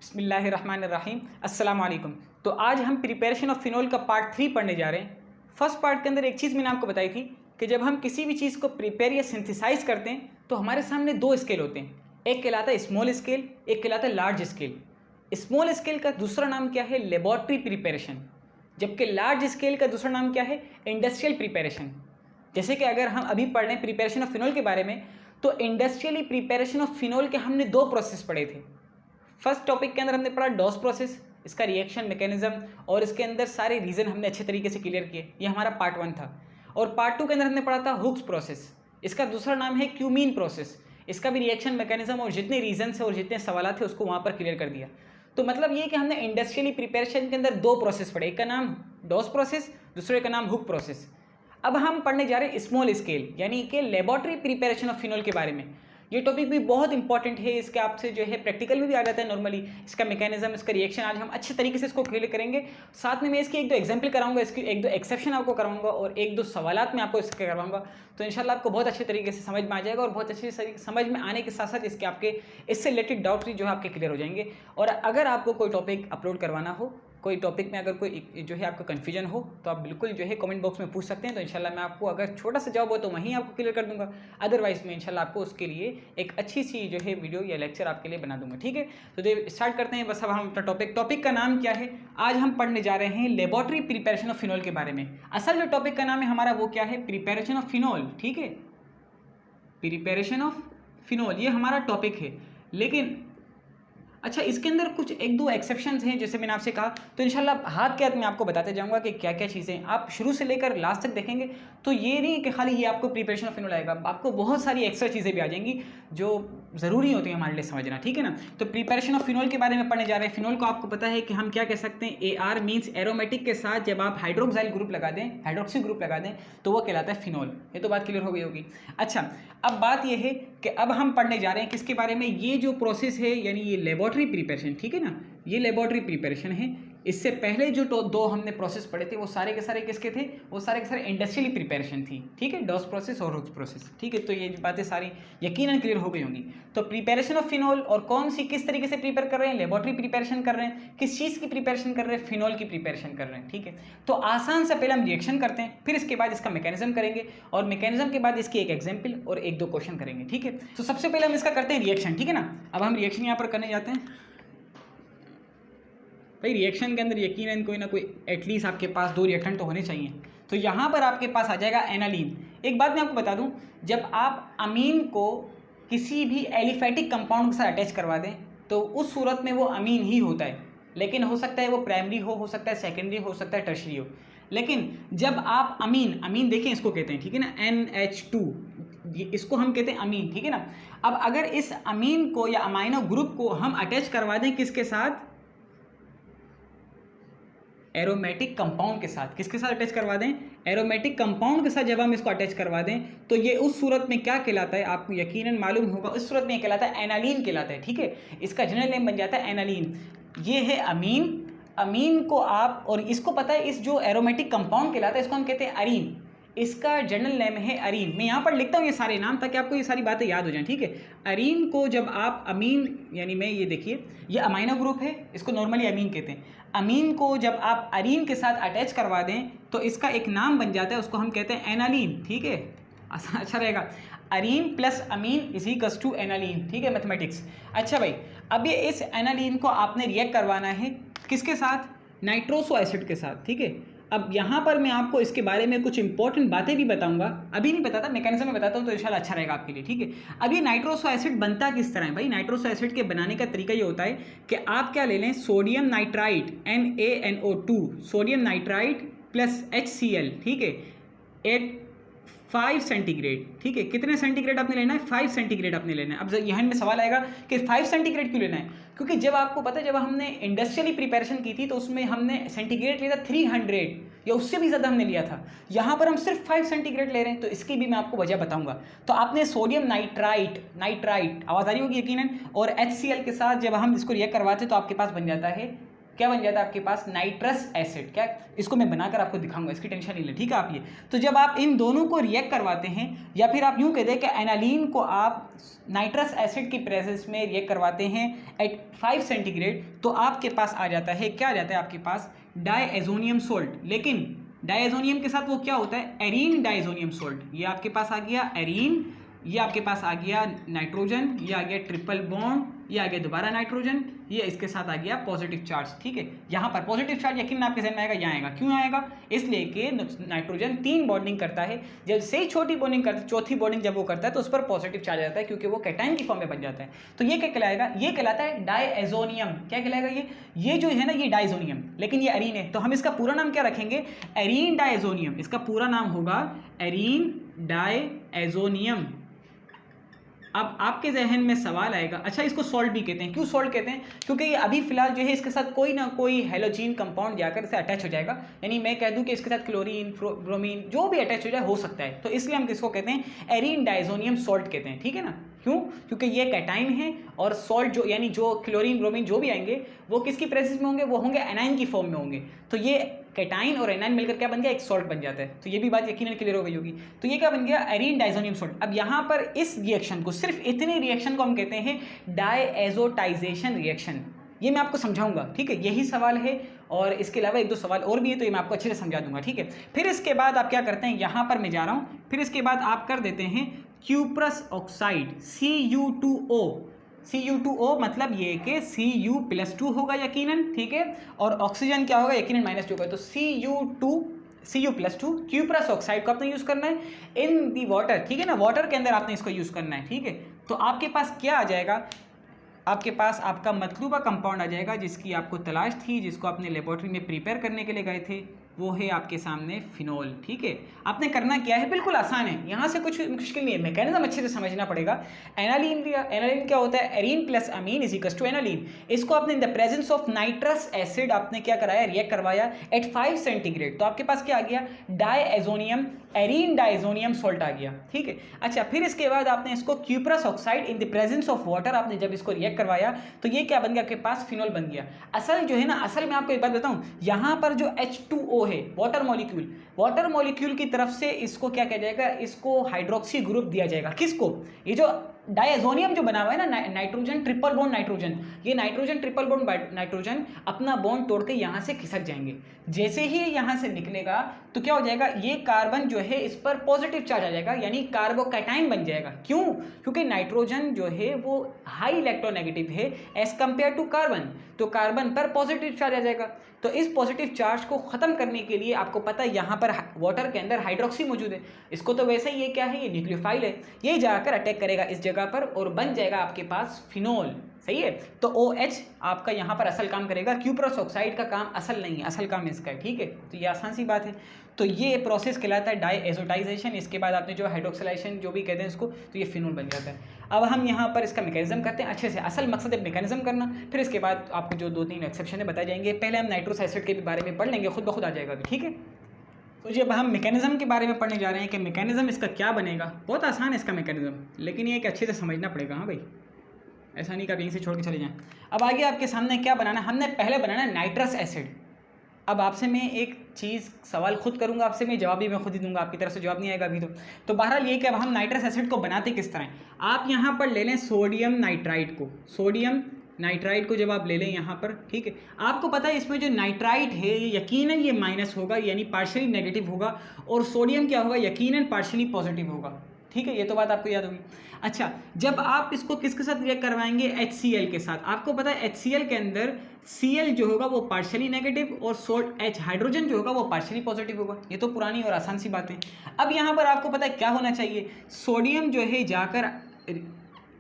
बिस्मिल्लाहिर्रहमानिर्रहीम अस्सलाम वालेकुम। तो आज हम प्रिपरेशन ऑफ फिनोल का पार्ट 3 पढ़ने जा रहे हैं। फर्स्ट पार्ट के अंदर एक चीज़ मैंने आपको बताई थी कि जब हम किसी भी चीज़ को प्रिपेयर या सिंथेसाइज करते हैं तो हमारे सामने दो स्केल होते हैं, एक कहलाता है स्मॉल स्केल, एक कहलाता है लार्ज स्केल। स्मॉल स्केल का दूसरा नाम क्या है? Laboratory preparation. जबकि लार्ज स्केल का दूसरा नाम क्या है? Industrial preparation. जैसे कि अगर हम अभी पढ़ रहे हैं प्रिपरेशन ऑफ फिनोल के बारे में, तो इंडस्ट्रियली प्रिपरेशन ऑफ फिनोल के हमने दो प्रोसेस पढ़े थे। फर्स्ट टॉपिक के अंदर हमने पढ़ा डॉस प्रोसेस, इसका रिएक्शन मैकेनिज्म और इसके अंदर सारे रीज़न हमने अच्छे तरीके से क्लियर किए। ये हमारा पार्ट 1 था। और पार्ट 2 के अंदर हमने पढ़ा था हुक्स प्रोसेस, इसका दूसरा नाम है क्यूमीन प्रोसेस। इसका भी रिएक्शन मैकेनिज्म और जितने रीजन थे और जितने सवाल थे उसको वहाँ पर क्लियर कर दिया। तो मतलब ये कि हमने इंडस्ट्रियली प्रिपरेशन के अंदर दो प्रोसेस पढ़े, एक का नाम डॉस प्रोसेस, दूसरे का नाम हुक प्रोसेस। अब हम पढ़ने जा रहे हैं स्मॉल स्केल यानी कि लेबॉर्ट्री प्रिपरेशन ऑफ फिनोल के बारे में। ये टॉपिक भी बहुत इंपॉर्टेंट है, इसके आपसे जो है प्रैक्टिकल में भी आ जाता है नॉर्मली। इसका मैकेनिज्म, इसका रिएक्शन आज हम अच्छे तरीके से इसको क्लियर करेंगे। साथ में मैं इसकी एक दो एग्जांपल कराऊंगा, इसकी एक दो एक्सेप्शन आपको कराऊंगा और एक दो सवालात में आपको इसके करवाऊंगा। तो इंशाल्लाह आपको बहुत अच्छे तरीके से समझ में आ जाएगा और बहुत अच्छे समझ में आने के साथ साथ इसके आपके इससे रिलेटेड डाउट्स भी जो है आपके क्लियर हो जाएंगे। और अगर आपको कोई टॉपिक अपलोड करवाना हो, कोई टॉपिक में अगर कोई जो है आपको कन्फ्यूजन हो, तो आप बिल्कुल जो है कमेंट बॉक्स में पूछ सकते हैं। तो इंशाल्लाह मैं आपको अगर छोटा सा जवाब हो तो वहीं आपको क्लियर कर दूंगा, अदरवाइज मैं इंशाल्लाह आपको उसके लिए एक अच्छी सी जो है वीडियो या लेक्चर आपके लिए बना दूंगा। ठीक है, तो स्टार्ट करते हैं। बस अब हम अपना टॉपिक का नाम क्या है? आज हम पढ़ने जा रहे हैं लेबॉर्ट्री प्रिपरेशन ऑफ फिनोल के बारे में। असल जो टॉपिक का नाम है हमारा वो क्या है? Preparation of phenol. ठीक है, प्रिपरेशन ऑफ फिनोल ये हमारा टॉपिक है। लेकिन अच्छा, इसके अंदर कुछ एक दो एक्सेप्शंस हैं जैसे मैंने आपसे कहा। तो इंशाल्लाह हाथ के हाथ मैं आपको बताते जाऊंगा कि क्या क्या चीज़ें आप शुरू से लेकर लास्ट तक देखेंगे तो ये नहीं कि खाली ये आपको प्रिपरेशन ऑफ फिनोल आएगा, आपको बहुत सारी एक्स्ट्रा चीज़ें भी आ जाएंगी जो ज़रूरी होती है हमारे लिए समझना। ठीक है ना, तो प्रिपरेशन ऑफ फिनोल के बारे में पढ़ने जा रहे हैं। फिनोल को आपको पता है कि हम क्या कह सकते हैं? AR मीन्स एरोमेटिक के साथ जब आप हाइड्रोक्साइल ग्रुप लगा दें, हाइड्रोक्सी ग्रुप लगा दें तो वो कहलाता है फिनोल। ये तो बात क्लियर हो गई होगी। अच्छा, अब बात ये है कि अब हम पढ़ने जा रहे हैं किसके बारे में? ये जो प्रोसेस है यानी ये लेबॉर्ट्री प्रिपरेशन। ठीक है ना, ये लेबॉर्ट्री प्रिपरेशन है। इससे पहले जो दो हमने प्रोसेस पढ़े थे वो सारे के सारे किसके थे? वो सारे के सारे इंडस्ट्रियली प्रिपरेशन थी। ठीक है, डॉस प्रोसेस और हुक्स प्रोसेस। ठीक है, तो ये बातें सारी यकीनन क्लियर हो गई होंगी। तो प्रिपरेशन ऑफ फिनोल और कौन सी किस तरीके से प्रिपेयर कर रहे हैं? लेबॉर्ट्री प्रिपरेशन कर रहे हैं। किस चीज़ की प्रिपरेशन कर रहे हैं? फिनोल की प्रिपरेशन कर रहे हैं। ठीक है, तो आसान से पहले हम रिएक्शन करते हैं, फिर इसके बाद इसका मैकेनिज्म करेंगे और मैकेनिज्म के बाद इसकी एक एग्जाम्पल और एक दो क्वेश्चन करेंगे। ठीक है, तो सबसे पहले हम इसका करते हैं रिएक्शन। ठीक है ना, अब हम रिएक्शन यहाँ पर करने जाते हैं। भाई रिएक्शन के अंदर यकीनन कोई ना कोई एटलीस्ट आपके पास दो रिएक्टेंट तो होने चाहिए। तो यहाँ पर आपके पास आ जाएगा एनालीन। एक बात मैं आपको बता दूँ, जब आप अमीन को किसी भी एलिफेटिक कंपाउंड के साथ अटैच करवा दें तो उस सूरत में वो अमीन ही होता है। लेकिन हो सकता है वो प्राइमरी हो सकता है सेकेंडरी हो सकता है टर्शरी हो। लेकिन जब आप अमीन देखें, इसको कहते हैं, ठीक है ना, NH2, इसको हम कहते हैं अमीन। ठीक है ना, अब अगर इस अमीन को या अमाइनो ग्रुप को हम अटैच करवा दें किसके साथ? एरोमेटिक कंपाउंड के साथ। किसके साथ अटैच करवा दें? एरोमेटिक कंपाउंड के साथ जब हम इसको अटैच करवा दें तो ये उस सूरत में क्या कहलाता है? आपको यकीनन मालूम होगा, उस सूरत में ये कहलाता है एनालीन कहलाता है। ठीक है, इसका जनरल नेम बन जाता है एनालीन। ये है अमीन को आप, और इसको पता है इस जो एरोमेटिक कंपाउंड कहलाता है इसको हम कहते हैं अरीन। इसका जनरल नेम है अरीन। मैं यहाँ पर लिखता हूँ ये सारे नाम ताकि आपको ये सारी बातें याद हो जाएं। ठीक है, अरीन को जब आप अमीन यानी मैं ये देखिए ये अमाइनो ग्रुप है, इसको नॉर्मली अमीन कहते हैं। अमीन को जब आप अरीन के साथ अटैच करवा दें तो इसका एक नाम बन जाता है, उसको हम कहते हैं एनालीन। ठीक है, अच्छा रहेगा, arene plus amine is equals to aniline. ठीक है, मैथमेटिक्स। अच्छा भाई, अब ये इस एनालीन को आपने रिएक्ट करवाना है किसके साथ? नाइट्रोसो एसिड के साथ। ठीक है, अब यहाँ पर मैं आपको इसके बारे में कुछ इंपॉर्टेंट बातें भी बताऊंगा, अभी नहीं बताता, मैकेनिज्म में बताता हूँ तो इंशाल्लाह अच्छा रहेगा आपके लिए। ठीक है, अब ये नाइट्रोसो एसिड बनता किस तरह है? भाई नाइट्रोसो एसिड के बनाने का तरीका ये होता है कि आप क्या ले लें, sodium nitrite NaNO2, sodium nitrite plus HCl। ठीक है, एट 5 सेंटीग्रेड। ठीक है, कितने सेंटीग्रेड आपने लेना है? 5 सेंटीग्रेड आपने लेना है। अब यहाँ में सवाल आएगा कि 5 सेंटीग्रेड क्यों लेना है? क्योंकि जब आपको पता है जब हमने इंडस्ट्रियली प्रिपरेशन की थी तो उसमें हमने सेंटीग्रेड लिया था 300 या उससे भी ज़्यादा हमने लिया था। यहाँ पर हम सिर्फ 5 सेंटीग्रेड ले रहे हैं, तो इसकी भी मैं आपको वजह बताऊंगा। तो आपने सोडियम नाइट्राइट आवाज़ आ रही होगी यकीनन, और HCl के साथ जब हम इसको रिएक्ट करवाते तो आपके पास बन जाता है क्या बन जाता है आपके पास, नाइट्रस एसिड। क्या, इसको मैं बनाकर आपको दिखाऊंगा, इसकी टेंशन नहीं ले, ठीक है आप ये। तो जब आप इन दोनों को रिएक्ट करवाते हैं, या फिर आप यूँ कह दें कि एनालीन को आप नाइट्रस एसिड की प्रेजेंस में रिएक्ट करवाते हैं एट 5 सेंटीग्रेड, तो आपके पास आ जाता है, क्या आ जाता है आपके पास, डायएजोनियम सोल्ट। लेकिन डायएजोनियम के साथ वो क्या होता है, एरीन डायएजोनियम सोल्ट। ये आपके पास आ गया एरीन, ये आपके पास आ गया नाइट्रोजन, ये आ गया ट्रिपल बॉन्ड, ये आ गया दोबारा नाइट्रोजन, ये इसके साथ आ गया पॉजिटिव चार्ज, ठीक है। यहाँ पर पॉजिटिव चार्ज यकीन आपके ज़हन में आएगा, यहाँ आएगा, क्यों आएगा, इसलिए कि नाइट्रोजन 3 बॉन्डिंग करता है, जब से ही छोटी बॉन्डिंग करता है, चौथी बॉन्डिंग जब वो करता है तो उस पर पॉजिटिव चार्ज आता है, क्योंकि वो कैटायन की फॉर्म में बन जाता है। तो ये क्या कहलाएगा, ये कहलाता है डायएजोनियम। क्या कहलाएगा ये जो है ना, ये डायजोनियम, लेकिन ये एरीन है, तो हम इसका पूरा नाम क्या रखेंगे, एरीन डायजोनियम। इसका पूरा नाम होगा एरीन डायएजोनियम। अब आपके जहन में सवाल आएगा, अच्छा इसको सॉल्ट भी कहते हैं, क्यों सॉल्ट कहते हैं, क्योंकि ये अभी फिलहाल जो है इसके साथ कोई ना कोई हेलोजीन कंपाउंड जाकर इसे अटैच हो जाएगा, यानी मैं कह दूं कि इसके साथ क्लोरीन ब्रोमीन जो भी अटैच हो जाए हो सकता है, तो इसलिए हम किसको कहते हैं, एरीन डायजोनियम सॉल्ट कहते हैं, ठीक है ना। क्यों, क्योंकि ये कैटाइन है, और सॉल्ट जो यानी जो क्लोरीन ब्रोमीन जो भी आएंगे वो किसकी प्रेजेंस में होंगे, वो होंगे एनाइन की फॉर्म में होंगे। तो ये कैटाइन और एनाइन मिलकर क्या बन गया, एक सॉल्ट बन जाता है। तो ये भी बात यकीनन क्लियर हो गई होगी। तो ये क्या बन गया, एरीन डायजोनियम सॉल्ट। अब यहाँ पर इस रिएक्शन को, सिर्फ इतने रिएक्शन को हम कहते हैं डायएजोटाइजेशन रिएक्शन। ये मैं आपको समझाऊंगा, ठीक है, यही सवाल है, और इसके अलावा 1-2 सवाल और भी है, तो ये मैं आपको अच्छे से समझा दूंगा, ठीक है। फिर इसके बाद आप क्या करते हैं, यहाँ पर मैं जा रहा हूँ, फिर इसके बाद आप कर देते हैं क्यूप्रस ऑक्साइड, Cu2O। Cu2O मतलब ये कि Cu+2 होगा यकीनन, ठीक है, और ऑक्सीजन क्या होगा, यकीनन -2 होगा। तो Cu+2 क्यूप्रस ऑक्साइड को आपने यूज़ करना है इन दी वाटर, ठीक है ना, वाटर के अंदर आपने इसको यूज़ करना है, ठीक है। तो आपके पास क्या आ जाएगा, आपके पास आपका मतलूबा कंपाउंड आ जाएगा, जिसकी आपको तलाश थी, जिसको आपने लेबोरेटरी में प्रिपेयर करने के लिए गए थे, वो है आपके सामने फिनोल, ठीक है। आपने करना क्या है, बिल्कुल आसान है, यहाँ से कुछ मुश्किल नहीं है, मैकेनिज्म अच्छे से समझना पड़ेगा। एनालीन क्या होता है, arene plus amine is equals to aniline. इसको आपने in the presence of nitrous acid आपने क्या कराया, रिएक्ट करवाया एट 5 सेंटीग्रेड, तो आपके पास क्या आ गया, डायएजोनियम, एरीन डायजोनियम सॉल्ट आ गया, ठीक है। अच्छा, फिर इसके बाद आपने इसको cuprous oxide in the presence of water, आपने जब इसको रिएक्ट करवाया तो ये क्या बन गया, आपके पास फिनोल बन गया। असल जो है ना, असल में आपको एक बात बताऊं, यहाँ पर जो H2O है, वाटर मॉलिक्यूल की तरफ से इसको क्या किया जाएगा, इसको हाइड्रोक्सी ग्रुप दिया जाएगा। किसको, ये जो डायएजोनियम जो बना हुआ है ना, नाइट्रोजन ट्रिपल बॉन्ड नाइट्रोजन, ये नाइट्रोजन ट्रिपल बॉन्ड नाइट्रोजन अपना बॉन्ड तोड़ के यहाँ से खिसक जाएंगे। जैसे ही यहाँ से निकलेगा तो क्या हो जाएगा, ये कार्बन जो है इस पर पॉजिटिव चार्ज आ जाएगा, यानी कार्बोकैटाइन बन जाएगा। क्यों, क्योंकि नाइट्रोजन जो है वो हाई इलेक्ट्रोनेगेटिव है एज कंपेयर टू कार्बन, तो कार्बन पर पॉजिटिव चार्ज आ जाएगा। तो इस पॉजिटिव चार्ज को ख़त्म करने के लिए आपको पता है यहाँ पर वाटर के अंदर हाइड्रोक्सी मौजूद है, इसको तो वैसे ही ये क्या है, ये न्यूक्लियोफाइल है, ये जाकर अटैक करेगा इस जगह पर और बन जाएगा आपके पास फिनोल, सही है। तो OH आपका यहाँ पर असल काम करेगा, क्यूप्रस ऑक्साइड का काम असल नहीं है, असल काम इसका है, ठीक है। तो ये आसान सी बात है। तो ये प्रोसेस कहलाता है डायएजोटाइजेशन। इसके बाद आपने जो हाइड्रोक्सिलेशन जो भी कहते हैं इसको, तो ये फिनोल बन जाता है। अब हम यहाँ पर इसका मैकेनिज्म करते हैं अच्छे से, असल मकसद है मैकेनिज्म करना, फिर इसके बाद आपको जो 2-3 एक्सेप्शन बताए जाएंगे। पहले हम नाइट्रस एसिड के बारे में पढ़ लेंगे, खुद ब खुद आ जाएगा, ठीक है। तो जब हम मैकेनिज्म के बारे में पढ़ने जा रहे हैं कि मैकेनिज्म इसका क्या बनेगा, बहुत आसान है इसका मैकेनिज्म, लेकिन ये कि अच्छे से समझना पड़ेगा। हाँ भाई, ऐसा नहीं कभी यहीं से छोड़ के चले जाएं। अब आगे आपके सामने क्या बनाना है, हमने पहले बनाना है नाइट्रस एसिड। अब आपसे मैं एक चीज़ सवाल खुद करूंगा आपसे, मैं जवाब भी मैं खुद ही दूंगा, आपकी तरफ से जवाब नहीं आएगा अभी तो बहरहाल ये कि अब हम नाइट्रस एसिड को बनाते किस तरह, आप यहाँ पर ले लें सोडियम नाइट्राइट को, सोडियम नाइट्राइट को जब आप ले लें यहाँ पर, ठीक है, आपको पता है इसमें जो नाइट्राइट है ये यकीनन ये माइनस होगा, यानी पार्शियली नेगेटिव होगा, और सोडियम क्या होगा, यकीनन पार्शियली पॉजिटिव होगा, ठीक है, ये तो बात आपको याद होगी। अच्छा, जब आप इसको किसके साथ रिएक्ट करवाएंगे, HCl के साथ। आपको पता है HCl के अंदर Cl जो होगा वो पार्शियली नेगेटिव और सोल्ट H हाइड्रोजन जो होगा वो पार्शियली पॉजिटिव होगा। ये तो पुरानी और आसान सी बात है। अब यहाँ पर आपको पता है क्या होना चाहिए, सोडियम जो है जाकर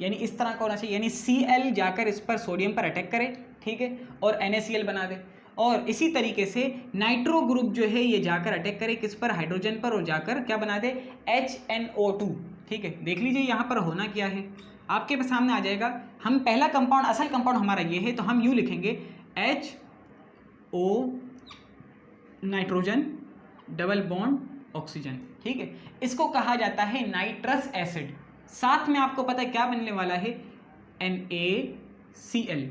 यानी इस तरह का होना चाहिए, यानी Cl जाकर इस पर सोडियम पर अटैक करे, ठीक है, और NaCl बना दे, और इसी तरीके से नाइट्रो ग्रुप जो है ये जाकर अटैक करे किस पर, हाइड्रोजन पर, और जाकर क्या बना दे, HNO2, ठीक है। देख लीजिए यहाँ पर होना क्या है, आपके सामने आ जाएगा। हम पहला कंपाउंड, असल कंपाउंड हमारा ये है, तो हम यूँ लिखेंगे HO nitrogen double bond oxygen, ठीक है। इसको कहा जाता है नाइट्रस एसिड। साथ में आपको पता है क्या बनने वाला है, NaCl।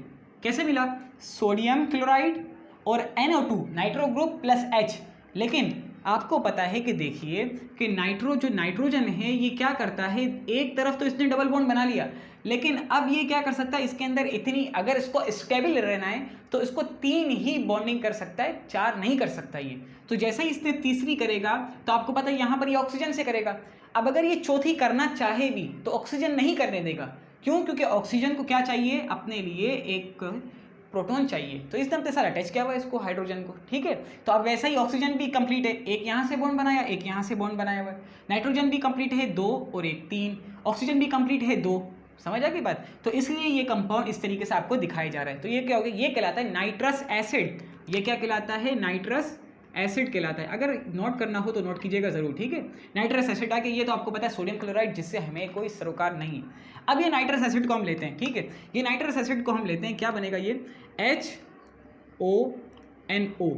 कैसे मिला, सोडियम क्लोराइड और NO2 nitro group plus H। लेकिन आपको पता है कि देखिए कि जो नाइट्रोजन है ये क्या करता है, एक तरफ तो इसने डबल बॉन्ड बना लिया, लेकिन अब ये क्या कर सकता है, इसके अंदर इतनी, अगर इसको स्टेबल रहना है तो इसको 3 ही बॉन्डिंग कर सकता है, 4 नहीं कर सकता ये। तो जैसे ही इसने तीसरी करेगा तो आपको पता है यहाँ पर ये ऑक्सीजन से करेगा। अब अगर ये चौथी करना चाहे भी तो ऑक्सीजन नहीं करने देगा। क्यों? क्योंकि ऑक्सीजन को क्या चाहिए, अपने लिए एक प्रोटॉन चाहिए। तो इस तरह सारा अटैच किया हुआ है इसको हाइड्रोजन को, ठीक है। तो अब वैसा ही ऑक्सीजन भी कंप्लीट है, एक यहाँ से बॉन्ड बनाया, एक यहाँ से बॉन्ड बनाया हुआ है। नाइट्रोजन भी कंप्लीट है 2 और 1 3, ऑक्सीजन भी कंप्लीट है 2। समझ आ गई बात? तो इसलिए ये कंपाउंड इस तरीके से आपको दिखाया जा रहा है। तो ये क्या हो गया, ये कहलाता है नाइट्रस एसिड। ये क्या कहलाता है, नाइट्रस एसिड कहलाता है। अगर नोट करना हो तो नोट कीजिएगा जरूर, ठीक है। नाइट्रस एसिड आके ये तो आपको पता है सोडियम क्लोराइड, जिससे हमें कोई सरोकार नहीं। अब ये नाइट्रस एसिड को हम लेते हैं, ठीक है। ये नाइट्रस एसिड को हम लेते हैं, क्या बनेगा ये HONO।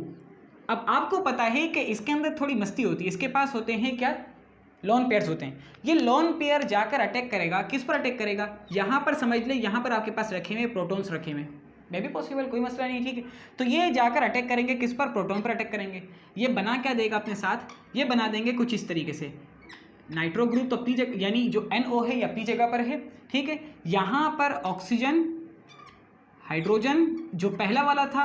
अब आपको पता है कि इसके अंदर थोड़ी मस्ती होती है, इसके पास होते हैं क्या, लोन पेयर्स होते हैं। ये लोन पेयर जाकर अटैक करेगा, किस पर अटैक करेगा, यहाँ पर समझ ले, यहाँ पर आपके पास रखे हुए प्रोटॉन्स रखे हुए, मे भी पॉसिबल, कोई मसला नहीं, ठीक है। तो ये जाकर अटैक करेंगे किस पर, प्रोटॉन पर अटैक करेंगे। ये बना क्या देगा अपने साथ, ये बना देंगे कुछ इस तरीके से, नाइट्रो ग्रुप तो पी जगह, यानी जो NO है या पी जगह पर है, ठीक है। यहाँ पर ऑक्सीजन, हाइड्रोजन जो पहला वाला था,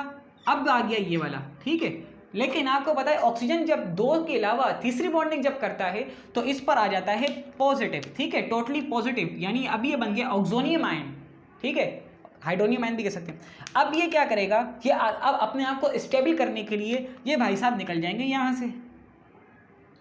अब आ गया ये वाला, ठीक है। लेकिन आपको पता है ऑक्सीजन जब 2 के अलावा तीसरी बॉन्डिंग जब करता है तो इस पर आ जाता है पॉजिटिव, ठीक है, टोटली पॉजिटिव, यानी अब ये बन गया ऑक्सोनियम आयन, ठीक है, हाइड्रोनियम आयन भी कह सकते हैं। अब ये क्या करेगा, ये अब अपने आप को स्टेबल करने के लिए ये भाई साहब निकल जाएंगे यहाँ से,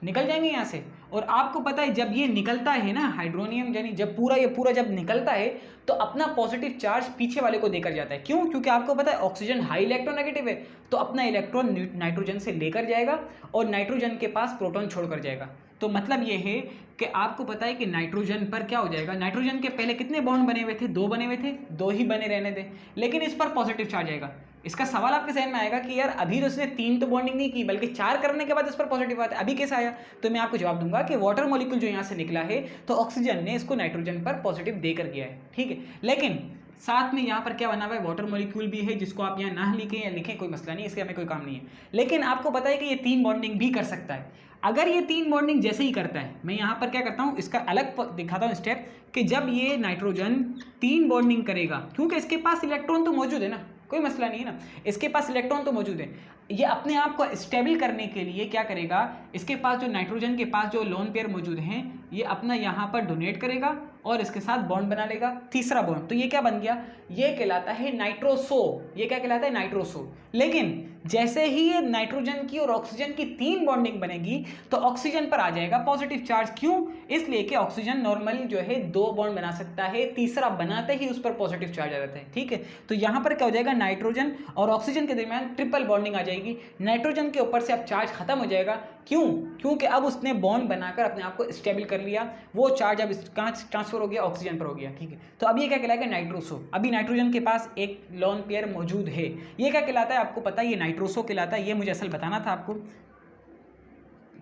निकल जाएंगे यहाँ से। और आपको पता है जब ये निकलता है ना हाइड्रोनियम, यानी जब ये पूरा जब निकलता है तो अपना पॉजिटिव चार्ज पीछे वाले को देकर जाता है। क्यों? क्योंकि आपको पता है ऑक्सीजन हाई इलेक्ट्रोनेगेटिव है, तो अपना इलेक्ट्रॉन नाइट्रोजन से लेकर जाएगा और नाइट्रोजन के पास प्रोटॉन छोड़कर जाएगा। तो मतलब ये है कि आपको पता है कि नाइट्रोजन पर क्या हो जाएगा, नाइट्रोजन के पहले कितने बॉन्ड बने हुए थे, 2 बने हुए थे, 2 ही बने रहने दें, लेकिन इस पर पॉजिटिव चार्ज आएगा। इसका सवाल आपके जहन में आएगा कि यार अभी तो उसने 3 तो बॉन्डिंग नहीं की, बल्कि 4 करने के बाद इस पर पॉजिटिव आता है, अभी कैसे आया? तो मैं आपको जवाब दूंगा कि वाटर मॉलिक्यूल जो यहाँ से निकला है तो ऑक्सीजन ने इसको नाइट्रोजन पर पॉजिटिव देकर गया है, ठीक है। लेकिन साथ में यहाँ पर क्या बना हुआ है, वाटर मॉलिक्यूल भी है, जिसको आप यहाँ ना लिखें या लिखें कोई मसला नहीं, इसके हमें कोई काम नहीं है। लेकिन आपको पता है कि ये 3 बॉन्डिंग भी कर सकता है। अगर ये 3 बॉन्डिंग जैसे ही करता है, मैं यहाँ पर क्या करता हूँ, इसका अलग दिखाता हूँ स्टेप, कि जब ये नाइट्रोजन 3 बॉन्डिंग करेगा, क्योंकि इसके पास इलेक्ट्रॉन तो मौजूद है ना, कोई मसला नहीं है ना, इसके पास इलेक्ट्रॉन तो मौजूद है। ये अपने आप को स्टेबल करने के लिए क्या करेगा, इसके पास जो नाइट्रोजन के पास जो लोन पेयर मौजूद हैं, ये अपना यहाँ पर डोनेट करेगा और इसके साथ बॉन्ड बना लेगा, तीसरा बॉन्ड। तो ये क्या बन गया, ये कहलाता है नाइट्रोसो। ये क्या कहलाता है, नाइट्रोसो। लेकिन जैसे ही ये नाइट्रोजन की और ऑक्सीजन की 3 बॉन्डिंग बनेगी तो ऑक्सीजन पर आ जाएगा पॉजिटिव चार्ज। क्यों? इसलिए कि ऑक्सीजन नॉर्मली जो है 2 बॉन्ड बना सकता है, तीसरा बनाते ही उस पर पॉजिटिव चार्ज आ जाता है, ठीक है। तो यहाँ पर क्या हो जाएगा, नाइट्रोजन और ऑक्सीजन के दरमियान ट्रिपल बॉन्डिंग आ जाएगी, नाइट्रोजन के ऊपर से अब चार्ज खत्म हो जाएगा। क्यों? क्योंकि अब उसने बॉन्ड बनाकर अपने आप को स्टेबल कर लिया, वो चार्ज अब कहाँ ट्रांसफर हो गया, ऑक्सीजन पर हो गया, ठीक है। तो अब ये क्या कहलाएगा, नाइट्रोसो। अभी नाइट्रोजन के पास एक लोन पेयर मौजूद है, ये क्या कहलाता है, आपको पता है, ये नाइट्रोसो कहलाता है। ये मुझे असल बताना था आपको,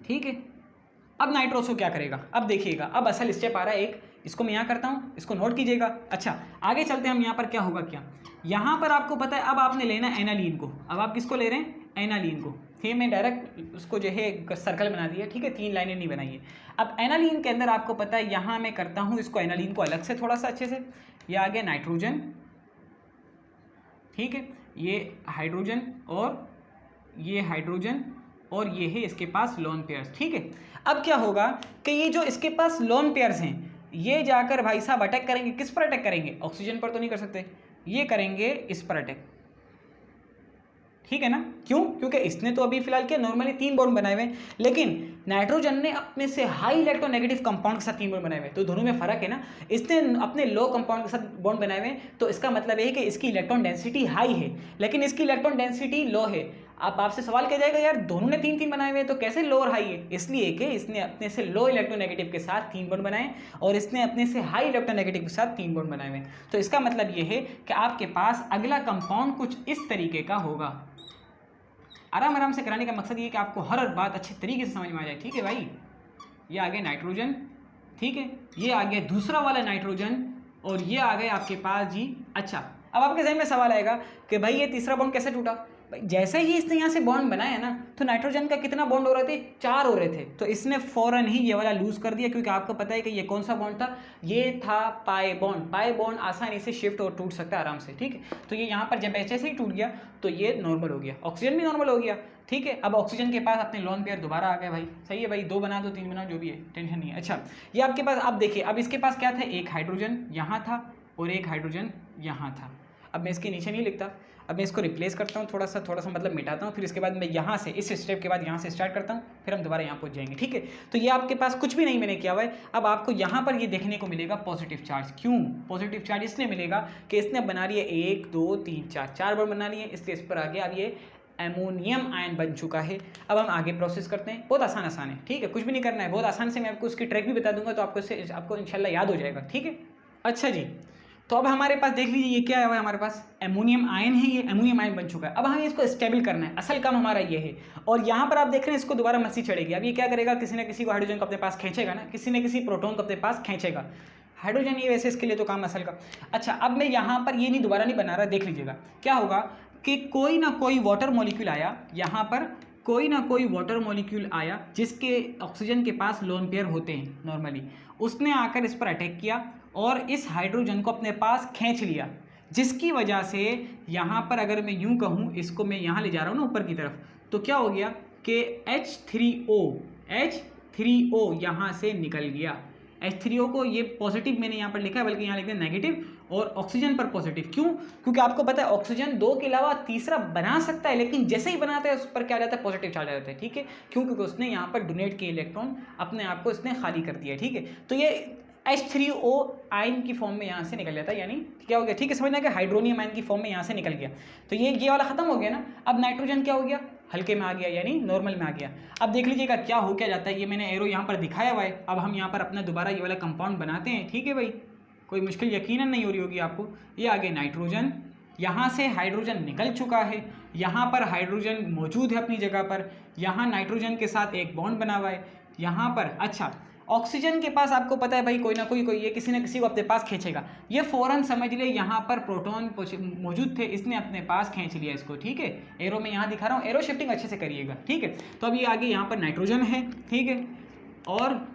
ठीक है। अब नाइट्रोसो क्या करेगा, अब देखिएगा, अब असल स्टेप आ रहा है एक, इसको मैं यहाँ करता हूँ, इसको नोट कीजिएगा। अच्छा, आगे चलते हैं हम, यहाँ पर क्या होगा, क्या यहाँ पर आपको पता है, अब आपने लेना है एनालीन को। अब आप किसको ले रहे हैं, एनालीन को। फिर मैं डायरेक्ट उसको जो है सर्कल बना दिया, ठीक है, 3 लाइनें नहीं बनाई है। अब एनालीन के अंदर आपको पता है, यहाँ मैं करता हूँ इसको, एनालीन को अलग से थोड़ा सा अच्छे से, ये आ गया नाइट्रोजन, ठीक है, ये हाइड्रोजन और ये हाइड्रोजन और ये है इसके पास लोन पेयर्स, ठीक है। अब क्या होगा कि ये जो इसके पास लोन पेयर्स हैं, ये जाकर भाई साहब अटैक करेंगे, किस पर अटैक करेंगे, ऑक्सीजन पर तो नहीं कर सकते, ये करेंगे इस पर अटैक, ठीक है ना। क्यों? क्योंकि इसने तो अभी फिलहाल क्या नॉर्मली 3 बॉन्ड बनाए हुए हैं, लेकिन नाइट्रोजन ने अपने से हाई इलेक्ट्रोनेगेटिव कंपाउंड के साथ 3 बॉन्ड बनाए हुए हैं, तो दोनों में फर्क है ना। इसने अपने लो कंपाउंड के साथ बॉन्ड बनाए हुए हैं, तो इसका मतलब है कि इसकी इलेक्ट्रॉन डेंसिटी हाई है, लेकिन इसकी इलेक्ट्रॉन डेंसिटी लो है। अब आपसे सवाल किया जाएगा, यार दोनों ने 3-3 बनाए हुए हैं तो कैसे लो और हाई है? इसलिए कि इसने अपने से लो इलेक्ट्रोनेगेटिव के साथ 3 बॉन्ड बनाए और इसने अपने से हाई इलेक्ट्रोनेगेटिव के साथ 3 बॉन्ड बनाए हुए हैं। तो इसका मतलब ये है कि आपके पास अगला कंपाउंड कुछ इस तरीके का होगा। आराम आराम से कराने का मकसद ये है कि आपको हर बात अच्छी तरीके से समझ में आ जाए, ठीक है भाई। ये आ गया नाइट्रोजन, ठीक है, ये आ गया दूसरा वाला नाइट्रोजन, और ये आ गए आपके पास जी। अच्छा, अब आपके जहन में सवाल आएगा कि भाई ये तीसरा बॉन्ड कैसे टूटा। भाई जैसे ही इसने यहाँ से बॉन्ड बनाया ना तो नाइट्रोजन का कितना बॉन्ड हो रहे थे, 4 हो रहे थे, तो इसने फौरन ही ये वाला लूज कर दिया, क्योंकि आपको पता है कि ये कौन सा बॉन्ड था, ये था पाई बॉन्ड। पाई बॉन्ड आसानी से शिफ्ट और टूट सकता है आराम से, ठीक है। तो ये यहाँ पर जब ऐसे ही टूट गया तो ये नॉर्मल हो गया, ऑक्सीजन भी नॉर्मल हो गया, ठीक है। अब ऑक्सीजन के पास अपने लोन पेयर दोबारा आ गए भाई, सही है भाई, 2 बना दो 3 बना, जो भी है टेंशन नहीं है। अच्छा ये आपके पास, अब देखिए अब इसके पास क्या था, एक हाइड्रोजन यहाँ था और एक हाइड्रोजन यहाँ था। अब मैं इसके नीचे नहीं लिखता, अब मैं इसको रिप्लेस करता हूँ थोड़ा सा मतलब मिटाता हूँ, फिर इसके बाद मैं यहाँ से इस स्टेप के बाद यहाँ से स्टार्ट करता हूँ, फिर हम दोबारा यहाँ पहुँच जाएंगे, ठीक है। तो ये आपके पास कुछ भी नहीं मैंने किया हुआ है। अब आपको यहाँ पर ये देखने को मिलेगा पॉजिटिव चार्ज। क्यों पॉजिटिव चार्ज? इसलिए मिलेगा कि इसने बना लिया 1 2 3 4 बार बना लिए, इसलिए इस पर आ गया। अब ये एमोनियम आयन बन चुका है। अब हम आगे प्रोसेस करते हैं, बहुत आसान है, ठीक है, कुछ भी नहीं करना है, बहुत आसान से मैं आपको उसकी ट्रैक भी बता दूंगा, तो आपको इंशाल्लाह याद हो जाएगा, ठीक है। अच्छा जी, तो अब हमारे पास देख लीजिए ये क्या है, हमारे पास एमोनियम आयन है, ये एमोनियम आयन बन चुका है। अब हमें इसको स्टेबल करना है, असल काम हमारा ये है। और यहाँ पर आप देख रहे हैं इसको दोबारा मस्सी चढ़ेगी। अब ये क्या करेगा, किसी न किसी को हाइड्रोजन को अपने पास खींचेगा ना, किसी न किसी प्रोटॉन को अपने पास खींचेगा। हाइड्रोजन ये वैसे इसके लिए तो काम असल का। अच्छा अब मैं यहाँ पर ये नहीं दोबारा नहीं बना रहा, देख लीजिएगा क्या होगा कि कोई ना कोई वाटर मॉलिक्यूल आया, यहाँ पर कोई ना कोई वाटर मॉलिक्यूल आया जिसके ऑक्सीजन के पास लोन पेयर होते हैं नॉर्मली, उसने आकर इस पर अटैक किया और इस हाइड्रोजन को अपने पास खींच लिया, जिसकी वजह से यहाँ पर अगर मैं यूँ कहूँ, इसको मैं यहाँ ले जा रहा हूँ ना ऊपर की तरफ, तो क्या हो गया कि H3O यहाँ से निकल गया। H3O को ये पॉजिटिव मैंने यहाँ पर लिखा है, बल्कि यहाँ लिखते हैं नेगेटिव, और ऑक्सीजन पर पॉजिटिव। क्यों? क्योंकि आपको पता है ऑक्सीजन 2 के अलावा तीसरा बना सकता है, लेकिन जैसे ही बनाता है उस पर क्या आ जाता है, पॉजिटिव चार्ज आ जाता है, ठीक है। क्यों? क्योंकि उसने यहाँ पर डोनेट किए इलेक्ट्रॉन, अपने आप को इसने खाली कर दिया, ठीक है। तो ये H3O आयन की फॉर्म में यहाँ से निकल जाता है, यानी क्या हो गया, ठीक है, समझना कि हाइड्रोनियम आयन की फॉर्म में यहाँ से निकल गया। तो ये वाला खत्म हो गया ना। अब नाइट्रोजन क्या हो गया, हल्के में आ गया, यानी नॉर्मल में आ गया। अब देख लीजिएगा क्या हो क्या जाता है, ये मैंने एरो यहाँ पर दिखाया हुआ है। अब हम यहाँ पर अपना दोबारा ये वाला कंपाउंड बनाते हैं, ठीक है भाई, कोई मुश्किल यकीनन नहीं हो रही होगी आपको। ये आगे नाइट्रोजन, यहाँ से हाइड्रोजन निकल चुका है, यहाँ पर हाइड्रोजन मौजूद है अपनी जगह पर, यहाँ नाइट्रोजन के साथ एक बॉन्ड बना हुआ है यहाँ पर। अच्छा ऑक्सीजन के पास आपको पता है भाई कोई ना कोई ये किसी न किसी को अपने पास खींचेगा, ये फ़ौरन समझ लिए यहाँ पर प्रोटॉन मौजूद थे, इसने अपने पास खींच लिया इसको, ठीक है। एरो में यहाँ दिखा रहा हूँ, एरो शिफ्टिंग अच्छे से करिएगा, ठीक है। तो अब ये आगे यहाँ पर नाइट्रोजन है, ठीक है, और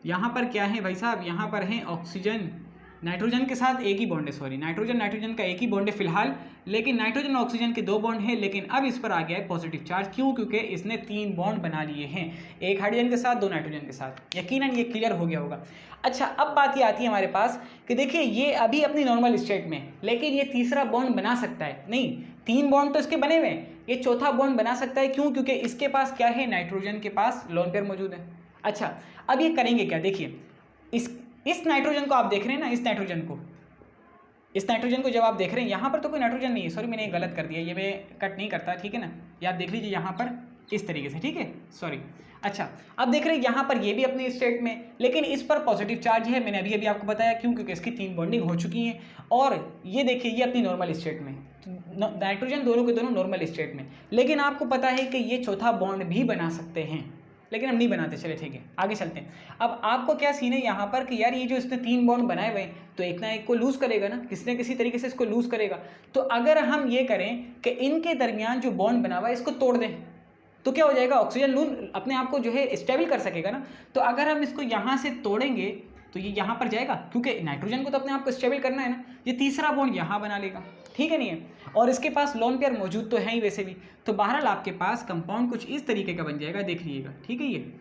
यहाँ पर क्या है भाई साहब, यहाँ पर है ऑक्सीजन। नाइट्रोजन के साथ एक ही बॉन्ड है, सॉरी नाइट्रोजन का एक ही बॉन्ड है फिलहाल, लेकिन नाइट्रोजन और ऑक्सीजन के 2 बॉन्ड हैं, लेकिन अब इस पर आ गया है पॉजिटिव चार्ज। क्यों? क्योंकि इसने 3 बॉन्ड बना लिए हैं, एक हाइड्रोजन के साथ 2 नाइट्रोजन के साथ। यकीनन ये क्लियर हो गया होगा। अच्छा अब बात ये आती है हमारे पास कि देखिए ये अभी अपनी नॉर्मल स्टेट में, लेकिन ये तीसरा बॉन्ड बना सकता है, नहीं 3 बॉन्ड तो इसके बने हुए हैं, ये चौथा बॉन्ड बना सकता है। क्यों? क्योंकि इसके पास क्या है, नाइट्रोजन के पास लोन पेयर मौजूद है। अच्छा अब ये करेंगे क्या, देखिए इस नाइट्रोजन को आप देख रहे हैं ना, इस नाइट्रोजन को जब आप देख रहे हैं, यहाँ पर तो कोई नाइट्रोजन नहीं है, सॉरी मैंने गलत कर दिया, ये मैं कट नहीं करता, ठीक है ना, ये आप देख लीजिए यहाँ पर इस तरीके से, ठीक है, सॉरी। अच्छा अब देख रहे हैं यहाँ पर ये भी अपनी स्टेट में, लेकिन इस पर पॉजिटिव चार्ज है, मैंने अभी आपको बताया। क्यों? क्योंकि इसकी 3 बॉन्डिंग हो चुकी हैं, और ये देखिए ये अपनी नॉर्मल स्टेट में, नाइट्रोजन दोनों के दोनों नॉर्मल स्टेट में, लेकिन आपको पता है कि ये चौथा बॉन्ड भी बना सकते हैं, लेकिन हम नहीं बनाते। चले ठीक है आगे चलते हैं। अब आपको क्या सीन है यहाँ पर कि यार ये जो इसने 3 बॉन्ड बनाए हुए हैं, तो एक ना एक को लूज़ करेगा ना, किसी न किसी तरीके से इसको लूज़ करेगा। तो अगर हम ये करें कि इनके दरमियान जो बॉन्ड बना हुआ है इसको तोड़ दें, तो क्या हो जाएगा, ऑक्सीजन लून अपने आप को जो है स्टेबल कर सकेगा ना। तो अगर हम इसको यहाँ से तोड़ेंगे तो ये यहाँ पर जाएगा, क्योंकि नाइट्रोजन को तो अपने आप को स्टेबल करना है ना, ये तीसरा बॉन्ड यहाँ बना लेगा, ठीक है नहीं है, और इसके पास लोन पेयर मौजूद तो है ही वैसे भी। तो बहरहाल आपके पास कंपाउंड कुछ इस तरीके का बन जाएगा, देख लीजिएगा, ठीक है। ये